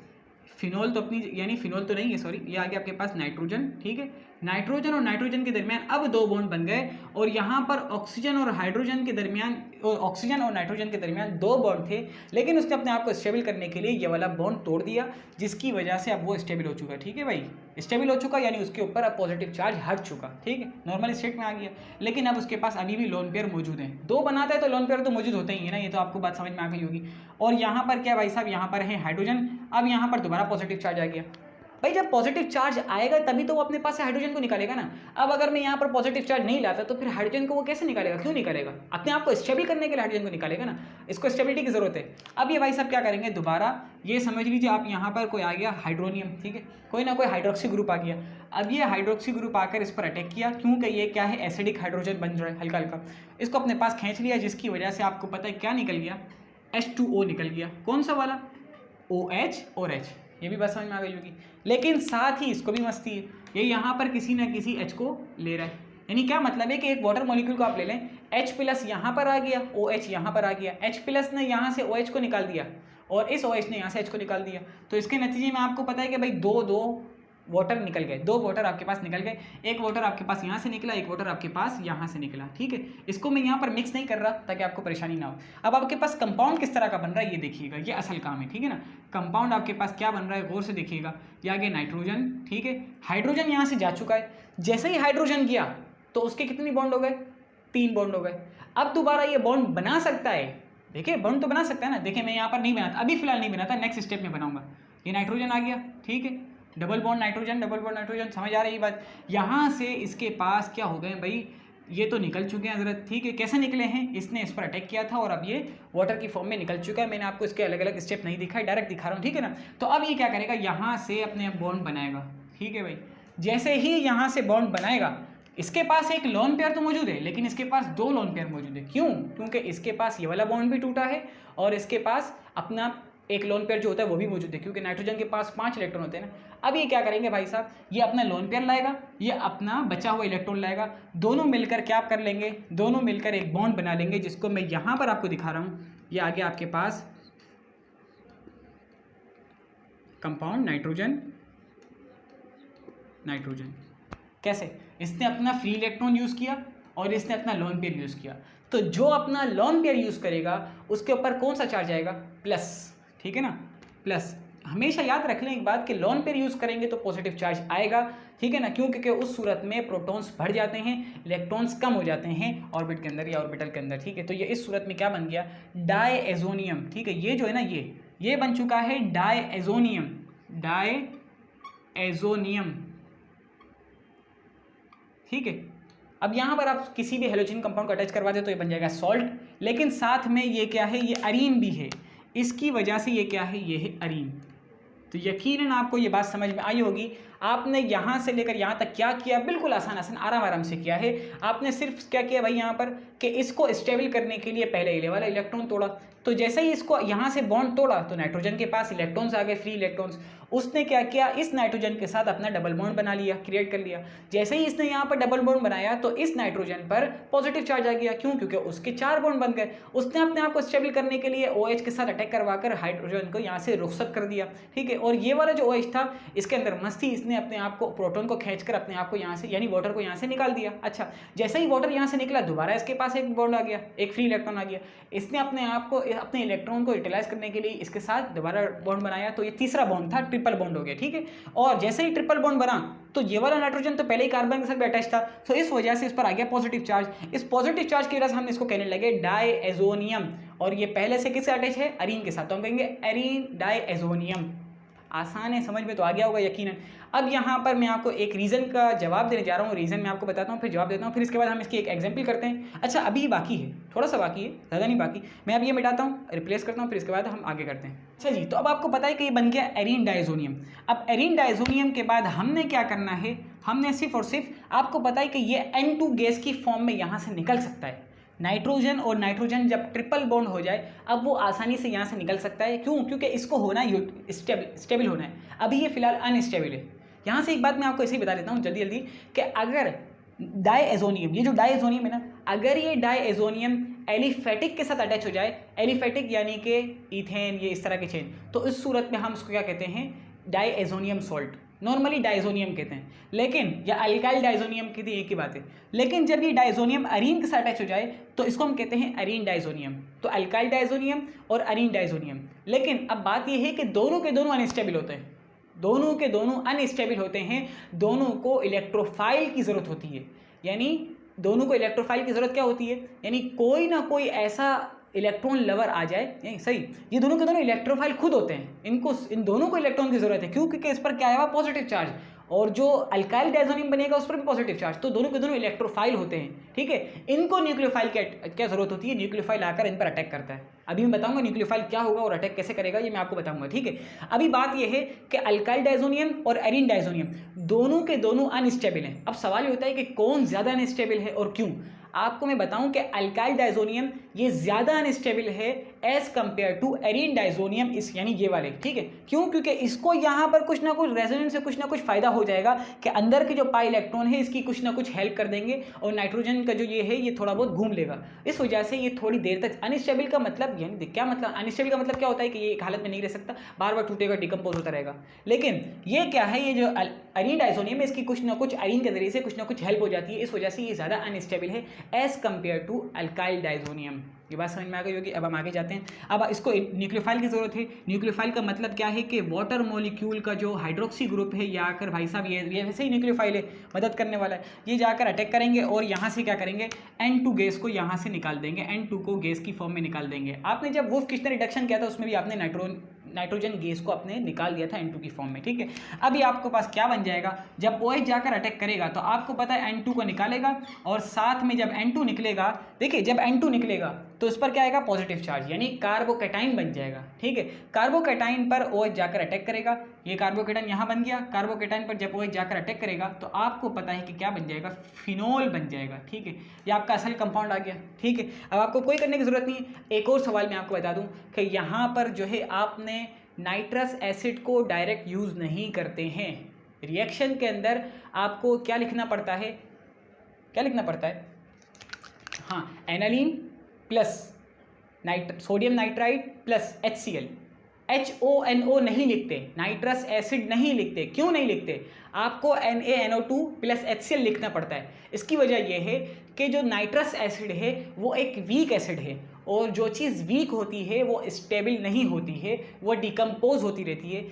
फिनोल तो अपनी, यानी फिनोल तो नहीं है, सॉरी, ये आ गया आपके पास नाइट्रोजन, ठीक है। नाइट्रोजन और नाइट्रोजन के दरमियान अब 2 बॉन्ड बन गए, और यहाँ पर ऑक्सीजन और हाइड्रोजन के दरमियान, ऑक्सीजन और नाइट्रोजन के दरमियान 2 बॉन्ड थे, लेकिन उसने अपने आप को स्टेबल करने के लिए ये वाला बॉन्ड तोड़ दिया, जिसकी वजह से अब वो स्टेबल हो चुका, ठीक है भाई, स्टेबल हो चुका, यानी उसके ऊपर अब पॉजिटिव चार्ज हट चुका, ठीक है, नॉर्मल स्टेट में आ गया। लेकिन अब उसके पास अभी भी लोन पेयर मौजूद हैं, 2 बनाता है तो लोन पेयर तो मौजूद होते ही है ना, ये तो आपको बात समझ में आ गई होगी। और यहाँ पर क्या भाई साहब, यहाँ पर है हाइड्रोजन, अब यहाँ पर दोबारा पॉजिटिव चार्ज आ गया, भाई जब पॉजिटिव चार्ज आएगा तभी तो वो अपने पास से हाइड्रोजन को निकालेगा ना। अब अगर मैं यहाँ पर पॉजिटिव चार्ज नहीं लाता तो फिर हाइड्रोजन को वो कैसे निकालेगा, क्यों निकालेगा? अपने आप को स्टेबल करने के लिए हाइड्रोजन को निकालेगा ना, इसको स्टेबिलिटी की जरूरत है। अब ये भाई साहब क्या करेंगे, दोबारा ये समझ लीजिए आप यहाँ पर कोई आ गया हाइड्रोनियम, ठीक है, कोई ना कोई हाइड्रोक्सी ग्रुप आ गया। अब ये हाइड्रोक्सी ग्रुप आकर इस पर अटैक किया, क्योंकि ये क्या है, एसिडिक हाइड्रोजन बन रहा है हल्का हल्का, इसको अपने पास खींच लिया, जिसकी वजह से आपको पता है क्या निकल गया, H2O निकल गया। कौन सा वाला, OH और H। ये भी बात समझ में आ गई होगी। लेकिन साथ ही इसको भी मस्ती है, ये यहाँ पर किसी ना किसी H को ले रहा है, यानी क्या मतलब है कि एक वाटर मॉलिक्यूल को आप ले लें, H प्लस यहाँ पर आ गया, OH यहाँ पर आ गया, H प्लस ने यहाँ से OH को निकाल दिया और इस OH ने यहाँ से H को निकाल दिया, तो इसके नतीजे में आपको पता है कि भाई दो वाटर निकल गए, दो वाटर आपके पास निकल गए, एक वाटर आपके पास यहाँ से निकला, एक वाटर आपके पास यहाँ से निकला, ठीक है। इसको मैं यहाँ पर मिक्स नहीं कर रहा ताकि आपको परेशानी ना हो। अब आपके पास कंपाउंड किस तरह का बन रहा है ये देखिएगा, ये असल काम है, ठीक है ना। कंपाउंड आपके पास क्या बन रहा है गौर से देखिएगा, ये आगे नाइट्रोजन, ठीक है, हाइड्रोजन यहाँ से जा चुका है, जैसे ही हाइड्रोजन गया तो उसके कितनी बॉन्ड हो गए, 3 बॉन्ड हो गए। अब दोबारा ये बॉन्ड बना सकता है, देखिए बॉन्ड तो बना सकता है ना, देखिए मैं यहाँ पर नहीं बनाता, अभी फिलहाल नहीं बनाता, नेक्स्ट स्टेप में बनाऊंगा। ये नाइट्रोजन आ गया, ठीक है, double bond nitrogen, double bond nitrogen, समझ आ रही है बात। यहाँ से इसके पास क्या हो गए भाई, ये तो निकल चुके हैं हजरत, ठीक है। कैसे निकले हैं, इसने इस पर अटैक किया था और अब ये वाटर की फॉर्म में निकल चुका है। मैंने आपको इसके अलग अलग स्टेप नहीं दिखाए, डायरेक्ट दिखा रहा हूँ, ठीक है ना। तो अब ये क्या करेगा, यहाँ से अपने बॉन्ड बनाएगा, ठीक है भाई। जैसे ही यहाँ से बॉन्ड बनाएगा, इसके पास एक लोन पेयर तो मौजूद है, लेकिन इसके पास 2 लोन पेयर मौजूद है। क्यों? क्योंकि इसके पास ये वाला बॉन्ड भी टूटा है और इसके पास अपना एक लोन पेयर जो होता है वो भी मौजूद है, क्योंकि नाइट्रोजन के पास 5 इलेक्ट्रॉन होते हैं ना। अब ये क्या करेंगे भाई साहब, ये अपना लोन पेयर लाएगा, ये अपना बचा हुआ इलेक्ट्रॉन लाएगा, दोनों मिलकर क्या कर लेंगे, दोनों मिलकर एक बॉन्ड बना लेंगे, जिसको मैं यहाँ पर आपको दिखा रहा हूँ। ये आगे आपके पास कंपाउंड नाइट्रोजन, नाइट्रोजन कैसे, इसने अपना फ्री इलेक्ट्रॉन यूज़ किया और इसने अपना लोन पेयर यूज़ किया। तो जो अपना लोन पेयर यूज़ करेगा उसके ऊपर कौन सा चार्ज आएगा, प्लस, ठीक है ना, प्लस। हमेशा याद रख लें एक बात कि लोन पेयर यूज़ करेंगे तो पॉजिटिव चार्ज आएगा, ठीक है ना, क्योंकि उस सूरत में प्रोटॉन्स बढ़ जाते हैं, इलेक्ट्रॉन्स कम हो जाते हैं ऑर्बिट के अंदर या ऑर्बिटल के अंदर, ठीक है। तो ये इस सूरत में क्या बन गया, डायएजोनियम, ठीक है। ये जो है ना, ये बन चुका है डायएजोनियम, डायएजोनियम, ठीक है। अब यहाँ पर आप किसी भी हेलोजन कंपाउंड को अटैच करवा दे तो ये बन जाएगा सॉल्ट, लेकिन साथ में ये क्या है, ये अरीन भी है, इसकी वजह से ये क्या है, ये है अरीन। तो यकीनन आपको ये बात समझ में आई होगी। आपने यहाँ से लेकर यहाँ तक क्या किया, बिल्कुल आसान आसान आराम आराम से किया है। आपने सिर्फ क्या किया भाई यहाँ पर कि इसको स्टेबल करने के लिए पहले ये वाला इलेक्ट्रॉन तोड़ा, तो जैसे ही इसको यहाँ से बॉन्ड तोड़ा तो नाइट्रोजन के पास इलेक्ट्रॉन्स आ गए, फ्री इलेक्ट्रॉन्स। उसने क्या किया, इस नाइट्रोजन के साथ अपना डबल बॉन्ड बना लिया, क्रिएट कर लिया। जैसे ही इसने यहाँ पर डबल बॉन्ड बनाया तो इस नाइट्रोजन पर पॉजिटिव चार्ज आ गया। क्यों? क्योंकि उसके 4 बॉन्ड बन गए। उसने अपने आप को स्टेबल करने के लिए OH के साथ अटैक करवाकर हाइड्रोजन को यहाँ से रुखसत कर दिया, ठीक है। और ये वाला जो OH था इसके अंदर मस्ती, इसने अपने आप को प्रोटॉन को खींचकर अपने आप को यहाँ से यानी वाटर को यहाँ से निकाल दिया। अच्छा, जैसे ही वाटर यहाँ से निकला दोबारा इसके पास एक बॉन्ड आ गया, एक फ्री इलेक्ट्रॉन आ गया। इसने अपने आप को अपने इलेक्ट्रॉन को यूटिलाइज करने के लिए इसके साथ दोबारा बॉन्ड बनाया, तो ये तीसरा बॉन्ड था, ट्रिपल बॉन्ड हो गया, ठीक है। और जैसे ही ट्रिपल बॉन्ड बना तो ये वाला नाइट्रोजन तो पहले ही कार्बन के साथ अटैच था, तो इस वजह से इस पर आ गया पॉजिटिव चार्ज। इस पॉजिटिव चार्ज की वजह से हम इसको कहने लगे डायएजोनियम, और ये पहले से किससे अटैच है, अरीन के साथ, तो हम कहेंगे एरीन डायएजोनियम। आसान है, समझ में तो आ गया होगा यकीनन। अब यहाँ पर मैं आपको एक रीज़न का जवाब देने जा रहा हूँ, रीज़न मैं आपको बताता हूँ, फिर जवाब देता हूँ, फिर इसके बाद हम इसकी एक एग्जांपल करते हैं। अच्छा, अभी बाकी है, थोड़ा सा बाकी है, ज़्यादा नहीं बाकी। मैं अब ये मिटाता हूँ, रिप्लेस करता हूँ, फिर इसके बाद हम आगे करते हैं। अच्छा जी, तो अब आपको पता है कि ये बन गया एरीन डायज़ोनियम। अब एरीन डायज़ोनियम के बाद हमने क्या करना है, हमने सिर्फ और सिर्फ आपको पता है कि ये N2 गैस की फॉर्म में यहाँ से निकल सकता है। नाइट्रोजन और नाइट्रोजन जब ट्रिपल बॉन्ड हो जाए अब वो आसानी से यहाँ से निकल सकता है। क्यों? क्योंकि इसको होना है स्टेबल होना है। अभी ये फिलहाल अनस्टेबल है। यहाँ से एक बात मैं आपको ऐसे ही बता देता हूँ जल्दी जल्दी कि अगर डायएजोनियम, ये जो डायएजोनियम है ना, अगर ये डायएजोनियम एलिफेटिक के साथ अटैच हो जाए, एलिफेटिक यानी कि इथेन, ये इस तरह के चेन, तो इस सूरत में हम उसको क्या कहते हैं, डायएजोनियम सॉल्ट। नॉर्मली डायज़ोनियम कहते हैं, लेकिन या अल्काइल डायज़ोनियम की एक ही बात है। लेकिन जब ये डायज़ोनियम अरीन के साथ अटैच हो जाए तो इसको हम कहते हैं अरीन डायज़ोनियम। तो अल्काइल डायज़ोनियम और अरीन डायज़ोनियम। लेकिन अब बात ये है कि दोनों के दोनों अनस्टेबल होते हैं, दोनों के दोनों अनस्टेबल होते हैं, दोनों को इलेक्ट्रोफाइल की ज़रूरत होती है। यानी दोनों को इलेक्ट्रोफाइल की ज़रूरत क्या होती है, यानी कोई ना कोई ऐसा इलेक्ट्रॉन लवर आ जाए, सही, ये दोनों के दोनों इलेक्ट्रोफाइल खुद होते हैं, इन दोनों को इलेक्ट्रॉन की जरूरत है, क्यों? क्योंकि इस पर क्या आया हुआ पॉजिटिव चार्ज, और जो अल्काइल डायजोनियम बनेगा उस पर भी पॉजिटिव चार्ज, तो दोनों के दोनों इलेक्ट्रोफाइल होते हैं, ठीक है। इनको न्यूक्लियोफाइल क्या जरूरत होती है? न्यूक्लियोफाइल आकर इन पर अटैक करता है। अभी मैं बताऊंगा न्यूक्लियोफाइल क्या होगा और अटैक कैसे करेगा, ये मैं आपको बताऊंगा, ठीक है। अभी बात यह है कि अल्काइल डायजोनियम और एरीन डायजोनियम दोनों के दोनों अनस्टेबल हैं। अब सवाल ये होता है कि कौन ज़्यादा अनस्टेबल है और क्यों। आपको मैं बताऊं कि अल्काइल डायजोनियम ये ज़्यादा अनस्टेबल है as compare to arene diazonium, इस यानी ये वाले, ठीक है। क्यों? क्योंकि इसको यहाँ पर कुछ ना कुछ रेजोनेंस से कुछ ना कुछ फायदा हो जाएगा कि अंदर के जो पाई इलेक्ट्रॉन है इसकी कुछ ना कुछ हेल्प कर देंगे, और नाइट्रोजन का जो ये है ये थोड़ा बहुत घूम लेगा, इस वजह से ये थोड़ी देर तक अनस्टेबल का मतलब, यानी क्या मतलब अनस्टेबल का मतलब क्या होता है कि ये एक हालत में नहीं रह सकता, बार बार टूटेगा, डिकम्पोज होता रहेगा। लेकिन ये क्या है, ये जो एरीन डायजोनियम है इसकी कुछ ना कुछ एरीन के जरिए से कुछ ना कुछ हेल्प हो जाती है, इस वजह से ये ज़्यादा अनस्टेबल है as compare to alkyl diazonium. ये बात समझ में आ गई होगी। अब हम आगे जाते हैं। अब इसको न्यूक्लियोफाइल की जरूरत है। न्यूक्लियोफाइल का मतलब क्या है कि वाटर मॉलिक्यूल का जो हाइड्रोक्सी ग्रुप है, ये आकर भाई साहब ये वैसे ही न्यूक्लियोफाइल है, मदद करने वाला है, ये जाकर अटैक करेंगे और यहाँ से क्या करेंगे, N2 गैस को यहाँ से निकाल देंगे, N2 को गैस की फॉर्म में निकाल देंगे। आपने जब वुल्फ-किश्नर रिडक्शन किया था उसमें भी आपने नाइट्रोजन गैस को आपने निकाल दिया था N2 की फॉर्म में, ठीक है। अभी आपके पास क्या बन जाएगा, जब OH जाकर अटैक करेगा तो आपको पता है N2 को निकालेगा, और साथ में जब N2 निकलेगा, देखिए जब N2 निकलेगा तो इस पर क्या आएगा, पॉजिटिव चार्ज, यानी कार्बोकैटाइन बन जाएगा, ठीक है। कार्बोकैटाइन पर OH जाकर अटैक करेगा, ये कार्बोकैटाइन यहाँ बन गया, कार्बोकैटाइन पर जब OH जाकर अटैक करेगा तो आपको पता है कि क्या बन जाएगा, फिनोल बन जाएगा, ठीक है। ये आपका असल कंपाउंड आ गया, ठीक है। अब आपको कोई करने की जरूरत नहीं है। एक और सवाल मैं आपको बता दूं कि यहाँ पर जो है आपने नाइट्रस एसिड को डायरेक्ट यूज़ नहीं करते हैं। रिएक्शन के अंदर आपको क्या लिखना पड़ता है, क्या लिखना पड़ता है, हाँ, aniline plus sodium nitride plus HCl, HONO नहीं लिखते, नाइट्रस एसिड नहीं लिखते। क्यों नहीं लिखते? आपको NaNO2 प्लस HCl लिखना पड़ता है। इसकी वजह यह है कि जो नाइट्रस एसिड है वो एक वीक एसिड है, और जो चीज़ वीक होती है वो स्टेबल नहीं होती है, वो डिकम्पोज होती रहती है।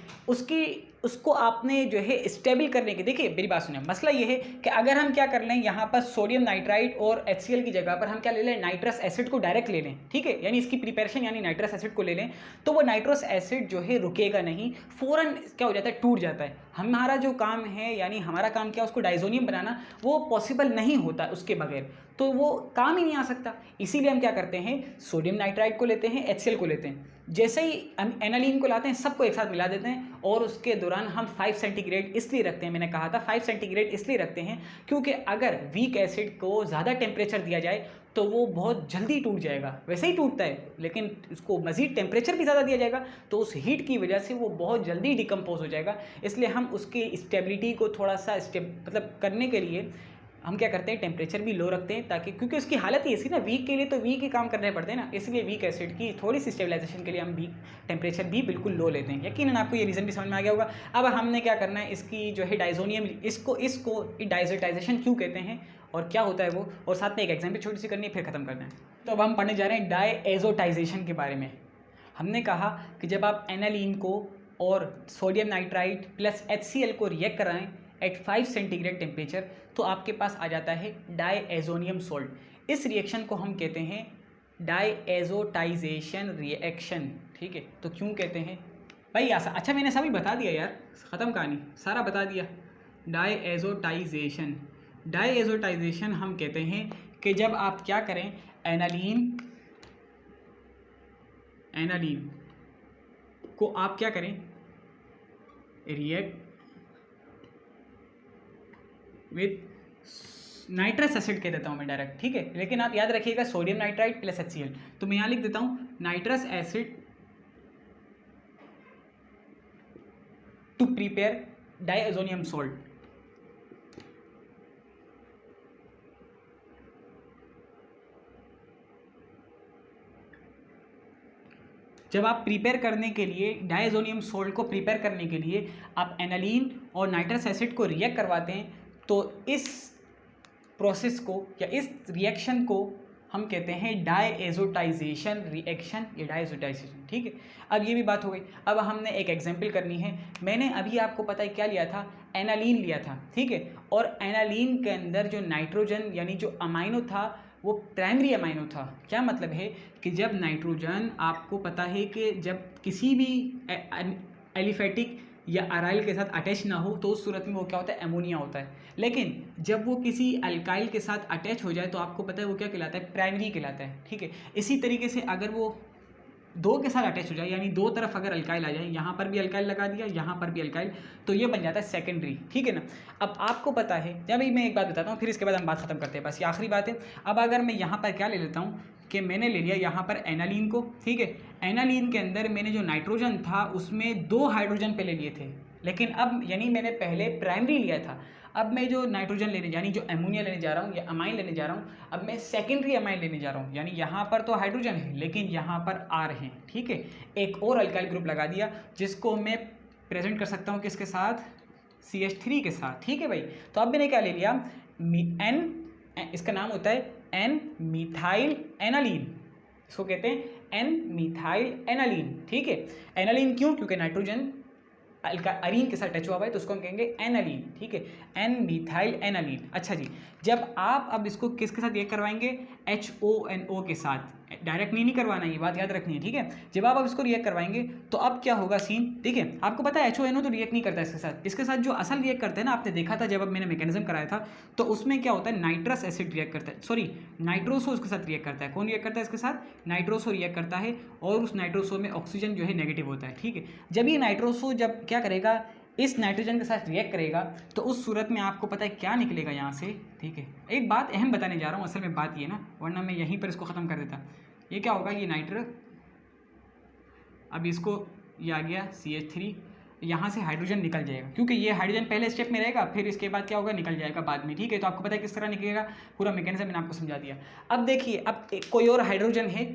उसको आपने जो है स्टेबल करने के, देखिए मेरी बात सुनिए, मसला ये है कि अगर हम क्या कर लें, यहाँ पर सोडियम नाइट्राइड और HCl की जगह पर हम क्या ले लें, नाइट्रस एसिड को डायरेक्ट ले लें, ठीक है, यानी इसकी प्रिपरेशन यानी नाइट्रस एसिड को ले लें, तो वो नाइट्रस एसिड जो है रुकेगा नहीं, फ़ौरन क्या हो जाता है, टूट जाता है। हमारा जो काम है, यानी हमारा काम क्या, उसको डाइजोनियम बनाना, वो पॉसिबल नहीं होता उसके बगैर, तो वो काम ही नहीं आ सकता। इसीलिए हम क्या करते हैं, सोडियम नाइट्राइड को लेते हैं, HCl को लेते हैं, जैसे ही हम एनालीन को लाते हैं सबको एक साथ मिला देते हैं, और उसके दौरान हम 5 सेंटीग्रेड इसलिए रखते हैं, मैंने कहा था 5 सेंटीग्रेड इसलिए रखते हैं क्योंकि अगर वीक एसिड को ज़्यादा टेम्परेचर दिया जाए तो वो बहुत जल्दी टूट जाएगा, वैसे ही टूटता है, लेकिन उसको मज़ीद टेम्परेचर भी ज़्यादा दिया जाएगा तो उस हीट की वजह से वो बहुत जल्दी डिकम्पोज हो जाएगा। इसलिए हम उसकी स्टेबिलिटी को थोड़ा सा मतलब करने के लिए हम क्या करते हैं, टेम्परेचर भी लो रखते हैं, ताकि क्योंकि उसकी हालत ही ऐसी ना, वीक के लिए तो वीक ही काम करने पड़ते हैं ना, इसलिए वीक एसिड की थोड़ी सी स्टेबलाइजेशन के लिए हम वीक टेम्परेचर भी बिल्कुल लो लेते हैं। यकीनन आपको ये रीज़न भी समझ में आ गया होगा। अब हमने क्या करना है, इसकी जो है डाइजोनियम, इसको डाइजोटाइजेशन क्यों कहते हैं और क्या होता है वो, और साथ में एक एग्जाम्पल छोटी सी करनी है, फिर ख़त्म करना है। तो अब हम पढ़ने जा रहे हैं डायएजोटाइजेशन के बारे में। हमने कहा कि जब आप एनालीन को और सोडियम नाइट्राइड प्लस HCl को रिएक्ट कराएं एट 5 सेंटीग्रेड टेम्परेचर तो आपके पास आ जाता है डायएजोनियम सॉल्ट। इस रिएक्शन को हम कहते हैं डायएजोटाइजेशन रिएक्शन, ठीक है। तो क्यों कहते हैं भाई, अच्छा मैंने सभी बता दिया यार, ख़त्म कहानी, सारा बता दिया। डायएजोटाइजेशन हम कहते हैं कि जब आप क्या करें, एनालीन को आप क्या करें, रिएक्ट विथ नाइट्रस एसिड कह देता हूँ मैं डायरेक्ट, ठीक है, लेकिन आप याद रखिएगा सोडियम नाइट्राइड प्लस HCl, तो मैं यहाँ लिख देता हूँ nitrous acid to prepare diazonium salt. जब आप प्रिपेयर करने के लिए डायएजोनियम सॉल्ट को प्रिपेयर करने के लिए आप एनालीन और नाइट्रस एसिड को रिएक्ट करवाते हैं, तो इस प्रोसेस को या इस रिएक्शन को हम कहते हैं डायएजोटाइजेशन रिएक्शन या डायएजोटाइजेशन, ठीक है। अब ये भी बात हो गई। अब हमने एक एग्जांपल करनी है। मैंने अभी आपको पता है क्या लिया था, एनालीन लिया था, ठीक है, और एनालीन के अंदर जो नाइट्रोजन यानी जो अमाइनो था वो प्राइमरी अमाइनो था। क्या मतलब है कि जब नाइट्रोजन, आपको पता है कि जब किसी भी एलिफेटिक या अराइल के साथ अटैच ना हो तो उस सूरत में वो क्या होता है, अमोनिया होता है। लेकिन जब वो किसी अल्काइल के साथ अटैच हो जाए तो आपको पता है वो क्या कहलाता है, प्राइमरी कहलाता है। ठीक है, इसी तरीके से अगर वो दो के साथ अटैच हो जाए, यानी दो तरफ अगर अल्काइल आ जाए, यहाँ पर भी अल्काइल लगा दिया, यहाँ पर भी अल्काइल, तो ये बन जाता है सेकेंडरी। ठीक है ना। अब आपको पता है, जब मैं एक बात बताता हूँ फिर इसके बाद हम बात खत्म करते हैं, बस ये आखिरी बात है। अब अगर मैं यहाँ पर क्या ले लेता हूँ कि मैंने ले लिया यहाँ पर एनालीन को। ठीक है, एनालीन के अंदर मैंने जो नाइट्रोजन था उसमें 2 हाइड्रोजन पहले लिए थे, लेकिन अब यानी मैंने पहले प्राइमरी लिया था, अब मैं जो नाइट्रोजन लेने यानी जो अमोनिया लेने जा रहा हूँ या अमाइन लेने जा रहा हूँ, अब मैं सेकेंडरी अमाइन लेने जा रहा हूँ। यानी यहाँ पर तो हाइड्रोजन है लेकिन यहाँ पर आर है। ठीक है, एक और अल्काइल ग्रुप लगा दिया जिसको मैं प्रेजेंट कर सकता हूँ किसके साथ, CH3 के साथ। ठीक है भाई, तो अब मैंने क्या ले लिया, इसका नाम होता है एन मिथाइल एनालीन, इसको कहते हैं एन मिथाइल एनालीन। ठीक है, एनालीन क्यों, क्योंकि नाइट्रोजन अरीन के साथ टच हुआ हुआ है तो उसको हम कहेंगे एनालीन। ठीक है, एन मिथाइल एनालीन। अच्छा जी, जब आप अब इसको किसके साथ रिएक्ट करवाएंगे, HONO के साथ, डायरेक्ट नहीं करवाना, ये बात याद रखनी है। ठीक है, जब आप अब इसको रिएक्ट करवाएंगे तो अब क्या होगा सीन, ठीक है, आपको पता है HONO तो रिएक्ट नहीं करता इसके साथ जो असल रिएक्ट करता है ना, आपने देखा था जब अब मैंने मैकेनिज्म कराया था, तो उसमें क्या होता है, नाइट्रस एसिड रिएक्ट करता है, सॉरी नाइट्रोसो उसके साथ रिएक्ट करता है। कौन रिएक्ट करता है इसके साथ, नाइट्रोसो रिएक्ट करता है, और उस नाइट्रोसो में ऑक्सीजन जो है नेगेटिव होता है। ठीक है, जब ये नाइट्रोसो जब क्या करेगा, इस नाइट्रोजन के साथ रिएक्ट करेगा तो उस सूरत में आपको पता है क्या निकलेगा यहाँ से। ठीक है, एक बात अहम बताने जा रहा हूँ, असल में बात ये ना, वरना मैं यहीं पर इसको ख़त्म कर देता। ये क्या होगा, ये नाइट्र, अब इसको ये आ गया CH3, यहाँ से हाइड्रोजन निकल जाएगा, क्योंकि ये हाइड्रोजन पहले स्टेप में रहेगा, फिर इसके बाद क्या होगा, निकल जाएगा बाद में। ठीक है, तो आपको पता है किस तरह निकलेगा, पूरा मैकेनिज्म मैंने आपको समझा दिया। अब देखिए, अब कोई और हाइड्रोजन है,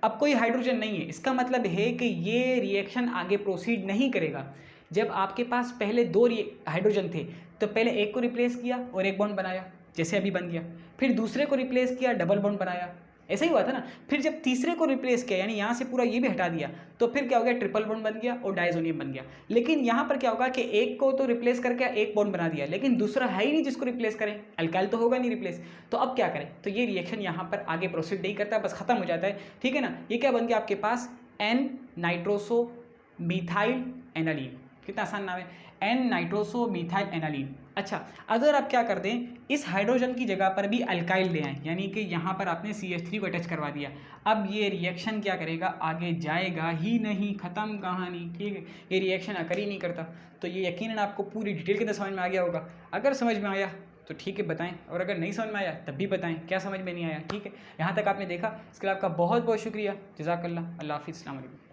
अब कोई हाइड्रोजन नहीं है, इसका मतलब है कि ये रिएक्शन आगे प्रोसीड नहीं करेगा। जब आपके पास पहले 2 हाइड्रोजन थे तो पहले एक को रिप्लेस किया और एक बॉन्ड बनाया, जैसे अभी बन गया, फिर दूसरे को रिप्लेस किया, डबल बॉन्ड बनाया, ऐसा ही हुआ था ना। फिर जब तीसरे को रिप्लेस किया, यानी यहाँ से पूरा ये भी हटा दिया, तो फिर क्या हो गया, ट्रिपल बॉन्ड बन गया और डायजोनियम बन गया। लेकिन यहाँ पर क्या होगा कि एक को तो रिप्लेस करके एक बॉन्ड बना दिया, लेकिन दूसरा है ही नहीं जिसको रिप्लेस करें, अल्काइल तो होगा नहीं रिप्लेस, तो अब क्या करें, तो ये रिएक्शन यहाँ पर आगे प्रोसीड नहीं करता, बस खत्म हो जाता है। ठीक है ना, ये क्या बन गया आपके पास, एन नाइट्रोसो मिथाइल एनालीन, कितना आसान नाम है, एन नाइट्रोसो मिथाइल एनालीन। अच्छा, अगर आप क्या कर दें, इस हाइड्रोजन की जगह पर भी अल्काइल ले आएँ, यानी कि यहाँ पर आपने CH3 को अटैच करवा दिया, अब ये रिएक्शन क्या करेगा, आगे जाएगा ही नहीं, ख़त्म कहानी। ठीक है, ये रिएक्शन अकर ही नहीं करता। तो ये यकीनन आपको पूरी डिटेल के अंदर समझ में आ गया होगा। अगर समझ में आया तो ठीक है बताएं, और अगर नहीं समझ में आया तब भी बताएं क्या समझ में नहीं आया। ठीक है, यहाँ तक आपने देखा, इसके लिए आपका बहुत बहुत शुक्रिया, जज़ाकल्लाह, अल्लाह हाफ़िज़, अस्सलाम वालेकुम।